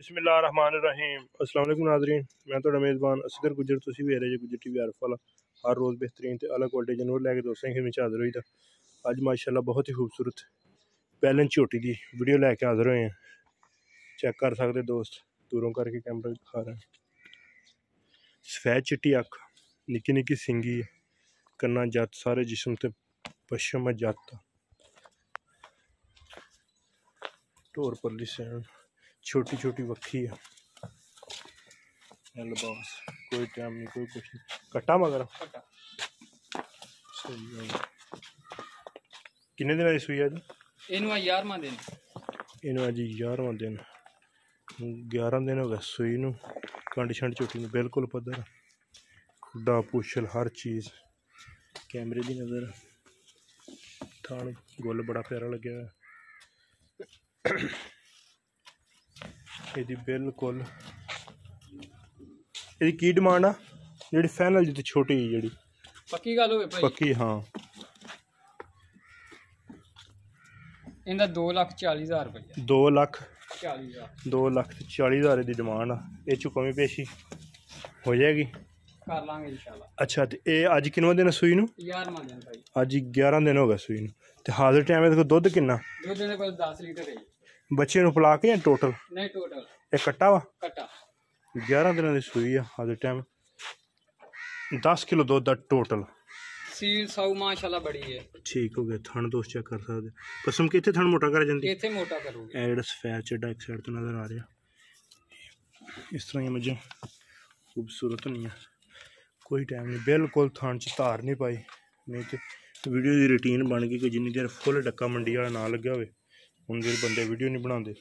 बिस्मिल्लाहिर्रहमानिर्रहीम अस्सलाम वालेकुम नाज़रीन, मैं तो मेज़बान असगर गुजर तुसी भी रहे गुजर टीवी आरफ वाला हर रोज़ बेहतरीन तो अलग क्वालिटी जानवर लैके दोस्तों के खिदमत हाज़िर होई था। अज माशाल्लाह बहुत ही खूबसूरत पैलन झोटी की वीडियो लैके हाज़िर होए हैं। चेक कर सकते दोस्त, दूरों करके कैमरा दिखा रहे हैं। सफेद चिट्टी अख, निक्की निक्की सिंगी, कन्ना जत, सारे जिस्म ते पश्चिम जत, ढोर परली सैन, छोटी छोटी वक्खी है, लिबास कोई टाइम नहीं, कोई कुछ नहीं। कट्टा मगर सही है। किन्ने दिन दी सूई अज? इनू 11वां दिन, इनू अज 11वां दिन, 11 दिन हो गए सूई नू। कंड छंड झोटी नू बिल्कुल पद्धर, खुडा पुछल हर चीज़ कैमरे की नज़र। थान गुल बड़ा प्यारा लग्या है। बिल्कुल ये की डिमांड आ जी फाइनल जी छोटी जी पक्की गल होवे भाई? पक्की हाँ। इनदा 2,40,000 रुपया। 2,40,000 2,40,000 की डिमांड आ। ये चो कमी पेशी हो जाएगी, कर लांगे इंशाल्लाह। अच्छा तो ये अज किनवा दिन सूई नू? 11वां दिन भाई। अज 11 दिन हो गए सूई नू। तो हाजिर टाइम है दुध किन्ना? दुध इहदे कोल 10 लीटर है। बच्चे नू पिला के या टोटल? नहीं टोटल। ये कट्टा वा? कट्टा। 11 दिन की सूई है। हाजिर टाइम 10 किलो दुध का टोटल। सील साऊ माशाल्लाह बड़ी है। ठीक हो गया। थन दोस्त चेक कर सकते, कसम कि थन मोटा कर जाती, इत्थे मोटा करोगे। ए जेड़ा सफेद चड्डा एक साइड तो नज़र आ रहा, इस तरह ही मझे खूबसूरत नहीं है, कोई टाइम नहीं, बिल्कुल थान च धार नहीं पाई। नहीं तो वीडियो की रूटीन बन गई कि जिन्नी देर फुल डक्का मंडी वाला ना लग्या हो उन्नी देर बंदे वीडियो नहीं बनाते।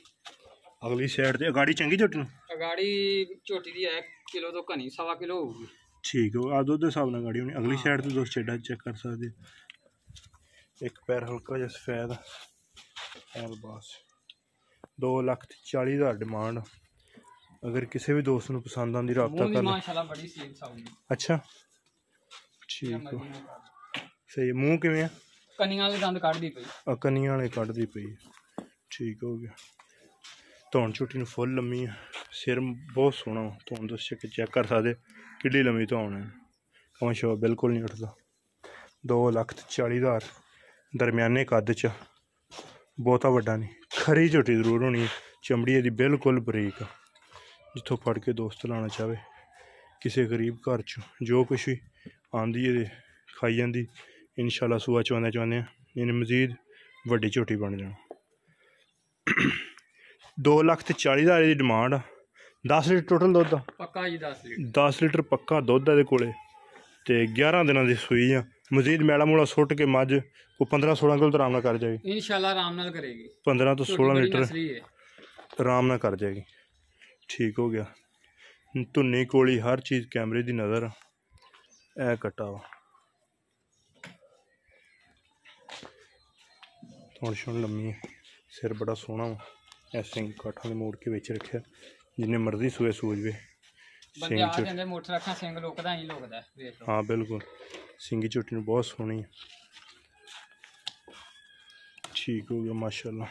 अगली साइड ते अगाड़ी चंगी झोटी नू? अगाड़ी झोटी दी 1 किलो तो कनी 1.25 किलो होगी। ठीक हो आ दुध के हिसाब नाल गाड़ी होनी। अगली साइड तो दोस्त चड्डा चेक कर सकते, एक पैर हल्का जिहा सफेद है। बस 2,40,000 डिमांड। अगर किसी भी दोस्त को पसंद आती रबता कर माशाल्लाह बड़ी सील साऊ। अच्छा ठीक हो सही। मूँह किवें? कनियां वाले दंद कढ़दी पई। कनियां वाले कढ़दी पई। ठीक हो गया। धौन झोटी नू फुल लम्मी है, सिर बहुत सोहना। धौन तुस चेक कर सकते कि लम्मी धौन है, कमा शवा बिल्कुल नहीं उठता। 2,40,000 दरम्याने कद च, बहुता वड्डा नहीं। खरी झोटी जरूर होनी है, चमड़ी यदि बिल्कुल बरीक, जितों फड़ के दोस्त लाना चाहे किसी गरीब घर च जो कुछ भी आंदी है खाई जाती। इंशाल्लाह सूआ चवांदे चवांदे इन्हें मजीद वड्डी झोटी बन जाना। 2,40,000 की डिमांड। 10 लीटर टोटल दुध पक्का जी? 10 लीटर पक्का दुध है कोले। ते 11 दिन की सूई है। मजीद मैला मूला सुट के मझ को 15-16 किलो तो आराम कर जाएगी इंशाल्लाह। आराम नाल करेगी। 15 तो 16 लीटर आराम नाल कर जाएगी। ठीक हो गया। धुन्नी कोली हर चीज़ कैमरे की नज़र। ए कट्टा वा थोड़ी छोड़ लम्मी है, सिर बड़ा सोहना वा। ऐसे काठा के मोड़ के बेच रखे, जिन्ने मर्जी सूए सूझ वे। हाँ बिल्कुल, सिंगी झोटी बहुत सोहनी है। ठीक हो गया माशाल्लाह।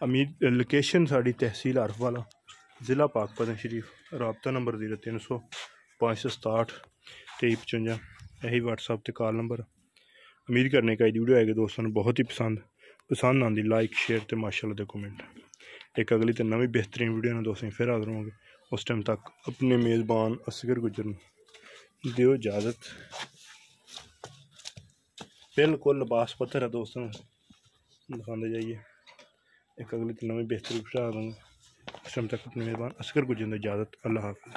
अमीर लोकेशन साड़ी तहसील आरफ वाला, ज़िला पाकपतन शरीफ। रबता नंबर 0300 567 2355, यही व्हाट्सअप ते कॉल नंबर। उम्मीद करने का वीडियो आएगी दोस्तों बहुत ही पसंद आती। लाइक शेयर तो माशाल्लाह दे कमेंट। एक अगली तो नवी बेहतरीन वीडियो ने दोस्तों फिर हाजिर होंगे। उस टाइम तक अपने मेज़बान असगर गुजर दियो इजाज़त। बिल्कुल लिबास पत्थर है दोस्तों, दिखाते जाइए। एक अगली तो नवी बेहतरीन फिर आ दूँगा। उस टाइम तक अपने मेज़बान असगर गुजर इजाज़त। अल्लाह हाफ़िज़।